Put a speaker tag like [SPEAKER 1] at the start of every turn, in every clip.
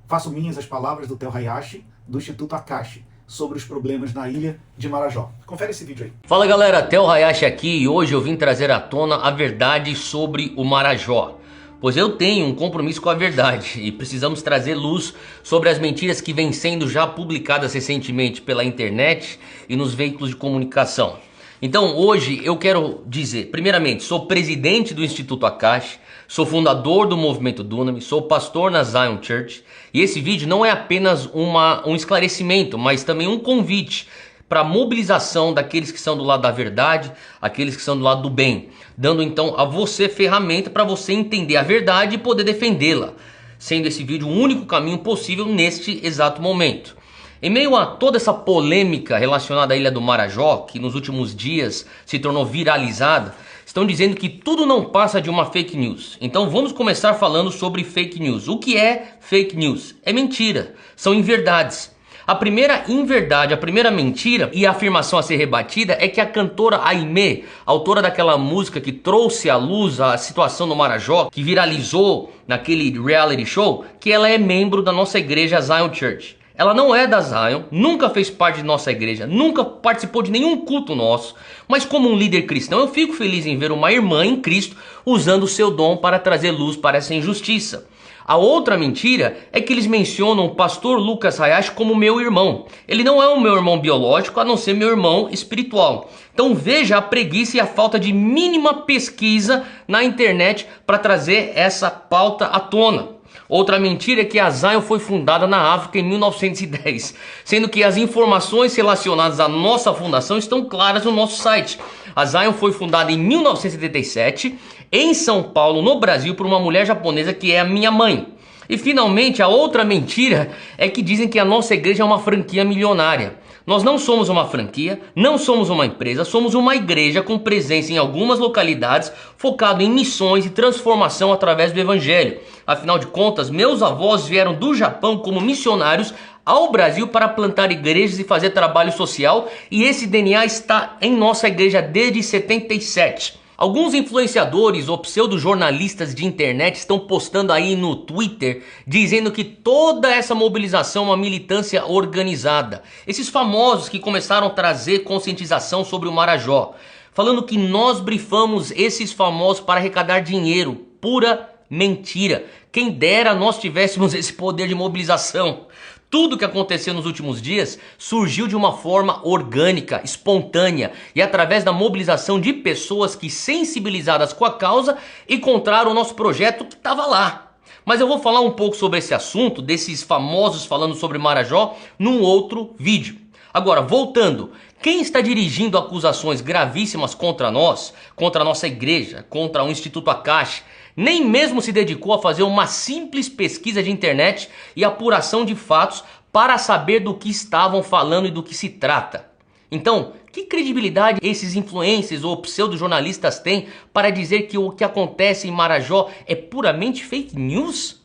[SPEAKER 1] Faço minhas as palavras do Theo Hayashi, do Instituto Akashi, sobre os problemas na ilha de Marajó. Confere esse vídeo aí.
[SPEAKER 2] Fala galera, Theo Hayashi aqui e hoje eu vim trazer à tona a verdade sobre o Marajó. Pois eu tenho um compromisso com a verdade e precisamos trazer luz sobre as mentiras que vêm sendo já publicadas recentemente pela internet e nos veículos de comunicação. Então hoje eu quero dizer, primeiramente, sou presidente do Instituto Akashi, sou fundador do Movimento Dunamis, sou pastor na Zion Church e esse vídeo não é apenas um esclarecimento, mas também um convite para a mobilização daqueles que são do lado da verdade, aqueles que são do lado do bem, dando então a você ferramenta para você entender a verdade e poder defendê-la, sendo esse vídeo o único caminho possível neste exato momento. Em meio a toda essa polêmica relacionada à Ilha do Marajó, que nos últimos dias se tornou viralizada, estão dizendo que tudo não passa de uma fake news. Então vamos começar falando sobre fake news. O que é fake news? É mentira, são inverdades. A primeira inverdade, a primeira mentira e a afirmação a ser rebatida é que a cantora Aimee, autora daquela música que trouxe à luz a situação no Marajó, que viralizou naquele reality show, que ela é membro da nossa igreja Zion Church. Ela não é da Zion, nunca fez parte de nossa igreja, nunca participou de nenhum culto nosso, mas como um líder cristão eu fico feliz em ver uma irmã em Cristo usando o seu dom para trazer luz para essa injustiça. A outra mentira é que eles mencionam o pastor Lucas Hayashi como meu irmão. Ele não é o meu irmão biológico, a não ser meu irmão espiritual. Então veja a preguiça e a falta de mínima pesquisa na internet para trazer essa pauta à tona. Outra mentira é que a Zion foi fundada na África em 1910, sendo que as informações relacionadas à nossa fundação estão claras no nosso site. A Zion foi fundada em 1977 em São Paulo, no Brasil, por uma mulher japonesa que é a minha mãe. E finalmente a outra mentira é que dizem que a nossa igreja é uma franquia milionária. Nós não somos uma franquia, não somos uma empresa, somos uma igreja com presença em algumas localidades, focado em missões e transformação através do evangelho. Afinal de contas, meus avós vieram do Japão como missionários ao Brasil para plantar igrejas e fazer trabalho social, e esse DNA está em nossa igreja desde 77. Alguns influenciadores ou pseudo-jornalistas de internet estão postando aí no Twitter dizendo que toda essa mobilização é uma militância organizada. Esses famosos que começaram a trazer conscientização sobre o Marajó, falando que nós brifamos esses famosos para arrecadar dinheiro. Pura mentira. Quem dera nós tivéssemos esse poder de mobilização. Tudo que aconteceu nos últimos dias surgiu de uma forma orgânica, espontânea e através da mobilização de pessoas que, sensibilizadas com a causa, encontraram o nosso projeto que estava lá. Mas eu vou falar um pouco sobre esse assunto, desses famosos falando sobre Marajó, num outro vídeo. Agora, voltando, quem está dirigindo acusações gravíssimas contra nós, contra a nossa igreja, contra o Instituto Akashi, nem mesmo se dedicou a fazer uma simples pesquisa de internet e apuração de fatos para saber do que estavam falando e do que se trata. Então, que credibilidade esses influencers ou pseudo-jornalistas têm para dizer que o que acontece em Marajó é puramente fake news?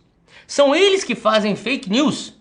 [SPEAKER 2] São eles que fazem fake news?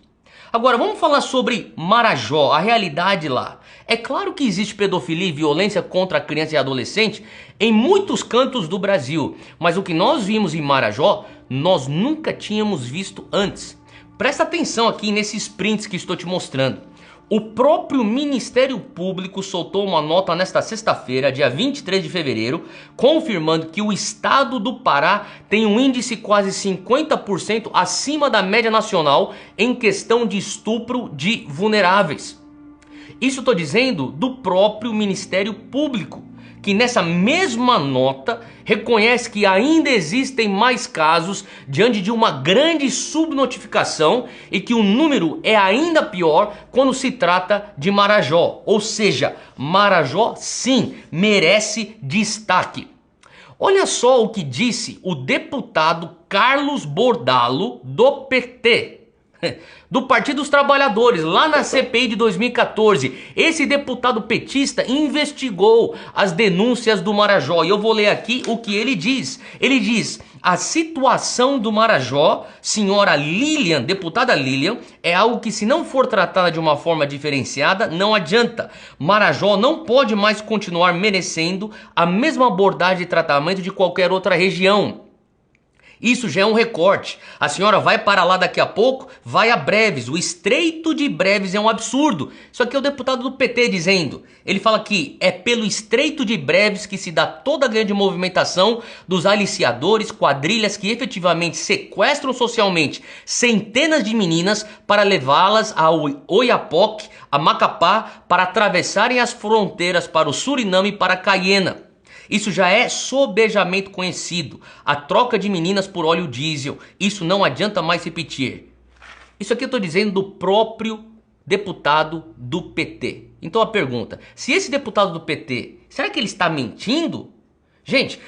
[SPEAKER 2] Agora vamos falar sobre Marajó, a realidade lá. É claro que existe pedofilia e violência contra a criança e adolescente em muitos cantos do Brasil, mas o que nós vimos em Marajó, nós nunca tínhamos visto antes. Presta atenção aqui nesses prints que estou te mostrando. O próprio Ministério Público soltou uma nota nesta sexta-feira, dia 23 de fevereiro, confirmando que o estado do Pará tem um índice quase 50% acima da média nacional em questão de estupro de vulneráveis. Isso estou dizendo do próprio Ministério Público, que nessa mesma nota reconhece que ainda existem mais casos diante de uma grande subnotificação e que o número é ainda pior quando se trata de Marajó. Ou seja, Marajó sim merece destaque. Olha só o que disse o deputado Carlos Bordalo do PT. Do Partido dos Trabalhadores, lá na CPI de 2014, esse deputado petista investigou as denúncias do Marajó. E eu vou ler aqui o que ele diz. Ele diz: a situação do Marajó, senhora Lilian, deputada Lilian, é algo que, se não for tratada de uma forma diferenciada, não adianta. Marajó não pode mais continuar merecendo a mesma abordagem e tratamento de qualquer outra região. Isso já é um recorte. A senhora vai para lá daqui a pouco, vai a Breves. O Estreito de Breves é um absurdo. Isso aqui é o deputado do PT dizendo. Ele fala que é pelo Estreito de Breves que se dá toda a grande movimentação dos aliciadores, quadrilhas que efetivamente sequestram socialmente centenas de meninas para levá-las ao Oiapoque, a Macapá, para atravessarem as fronteiras para o Suriname e para a Caiena. Isso já é sobejamente conhecido. A troca de meninas por óleo diesel. Isso não adianta mais repetir. Isso aqui eu estou dizendo do próprio deputado do PT. Então a pergunta, se esse deputado do PT, será que ele está mentindo? Gente,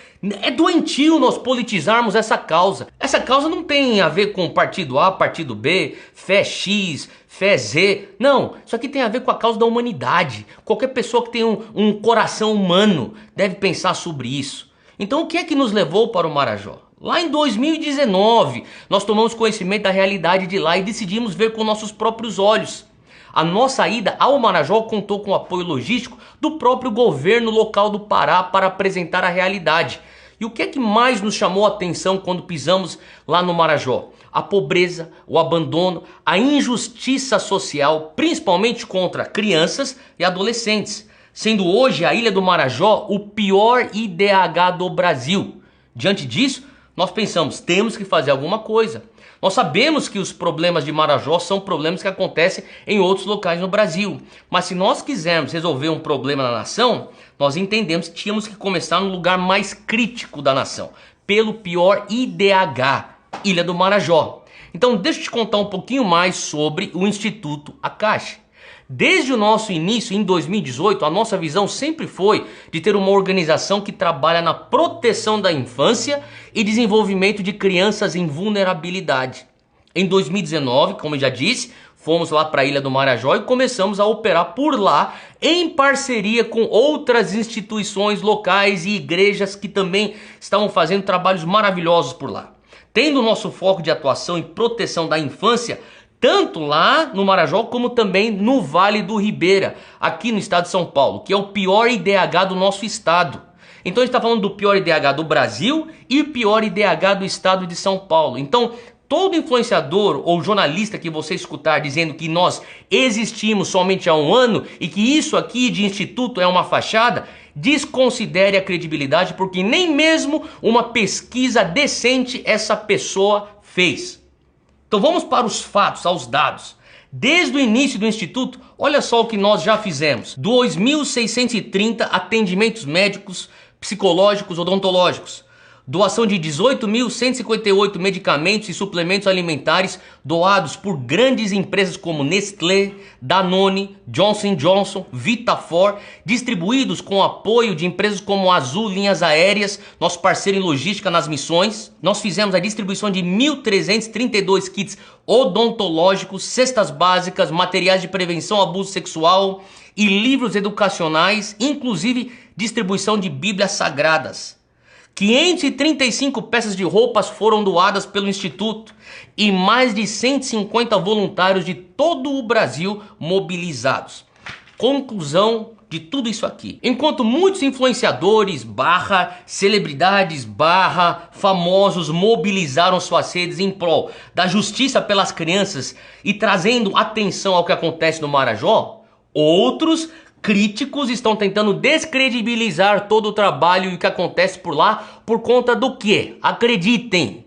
[SPEAKER 2] é doentio nós politizarmos essa causa. Essa causa não tem a ver com partido A, partido B, fé X, fé Z. Não, isso aqui tem a ver com a causa da humanidade. Qualquer pessoa que tem um coração humano deve pensar sobre isso. Então o que é que nos levou para o Marajó? Lá em 2019, nós tomamos conhecimento da realidade de lá e decidimos ver com nossos próprios olhos. A nossa ida ao Marajó contou com o apoio logístico do próprio governo local do Pará para apresentar a realidade. E o que é que mais nos chamou a atenção quando pisamos lá no Marajó? A pobreza, o abandono, a injustiça social, principalmente contra crianças e adolescentes, sendo hoje a Ilha do Marajó o pior IDH do Brasil. Diante disso, nós pensamos, temos que fazer alguma coisa. Nós sabemos que os problemas de Marajó são problemas que acontecem em outros locais no Brasil. Mas se nós quisermos resolver um problema na nação, nós entendemos que tínhamos que começar no lugar mais crítico da nação, pelo pior IDH, Ilha do Marajó. Então deixa eu te contar um pouquinho mais sobre o Instituto Akashi. Desde o nosso início, em 2018, a nossa visão sempre foi de ter uma organização que trabalha na proteção da infância e desenvolvimento de crianças em vulnerabilidade. Em 2019, como eu já disse, fomos lá para a Ilha do Marajó e começamos a operar por lá em parceria com outras instituições locais e igrejas que também estavam fazendo trabalhos maravilhosos por lá. Tendo o nosso foco de atuação em proteção da infância, tanto lá no Marajó como também no Vale do Ribeira, aqui no estado de São Paulo, que é o pior IDH do nosso estado. Então a gente está falando do pior IDH do Brasil e o pior IDH do estado de São Paulo. Então todo influenciador ou jornalista que você escutar dizendo que nós existimos somente há um ano e que isso aqui de instituto é uma fachada, desconsidere a credibilidade, porque nem mesmo uma pesquisa decente essa pessoa fez. Então vamos para os fatos, aos dados. Desde o início do Instituto, olha só o que nós já fizemos. 2.630 atendimentos médicos, psicológicos, odontológicos. Doação de 18.158 medicamentos e suplementos alimentares doados por grandes empresas como Nestlé, Danone, Johnson & Johnson, Vitafor, distribuídos com apoio de empresas como Azul Linhas Aéreas, nosso parceiro em logística nas missões. Nós fizemos a distribuição de 1.332 kits odontológicos, cestas básicas, materiais de prevenção ao abuso sexual e livros educacionais, inclusive distribuição de Bíblias Sagradas. 535 peças de roupas foram doadas pelo Instituto e mais de 150 voluntários de todo o Brasil mobilizados. Conclusão de tudo isso aqui. Enquanto muitos influenciadores, celebridades, famosos mobilizaram suas redes em prol da justiça pelas crianças e trazendo atenção ao que acontece no Marajó, outros críticos estão tentando descredibilizar todo o trabalho e o que acontece por lá por conta do quê? Acreditem,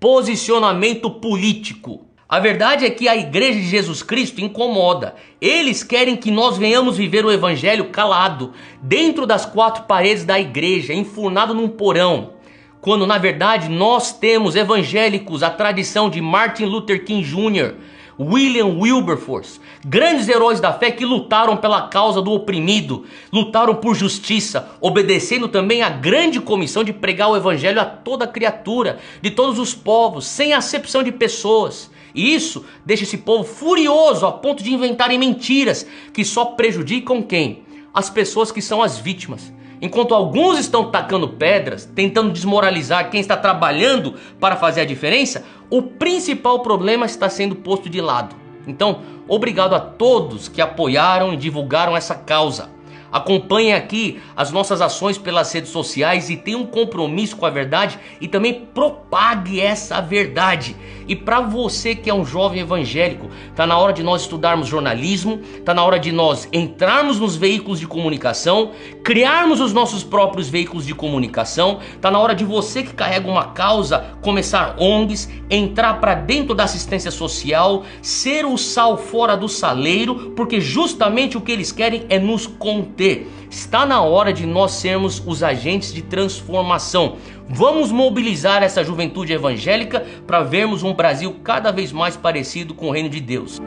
[SPEAKER 2] posicionamento político. A verdade é que a Igreja de Jesus Cristo incomoda. Eles querem que nós venhamos viver o evangelho calado, dentro das quatro paredes da igreja, enfurnado num porão. Quando na verdade nós temos evangélicos, a tradição de Martin Luther King Jr., William Wilberforce, grandes heróis da fé que lutaram pela causa do oprimido, lutaram por justiça, obedecendo também à grande comissão de pregar o evangelho a toda criatura, de todos os povos, sem acepção de pessoas. E isso deixa esse povo furioso a ponto de inventarem mentiras que só prejudicam quem? As pessoas que são as vítimas. Enquanto alguns estão tacando pedras, tentando desmoralizar quem está trabalhando para fazer a diferença, o principal problema está sendo posto de lado. Então, obrigado a todos que apoiaram e divulgaram essa causa. Acompanhe aqui as nossas ações pelas redes sociais e tenha um compromisso com a verdade e também propague essa verdade. E para você que é um jovem evangélico, tá na hora de nós estudarmos jornalismo, tá na hora de nós entrarmos nos veículos de comunicação, criarmos os nossos próprios veículos de comunicação, tá na hora de você que carrega uma causa começar ONGs, entrar para dentro da assistência social, ser o sal fora do saleiro, porque justamente o que eles querem é nos conter. Está na hora de nós sermos os agentes de transformação. Vamos mobilizar essa juventude evangélica para vermos um Brasil cada vez mais parecido com o reino de Deus.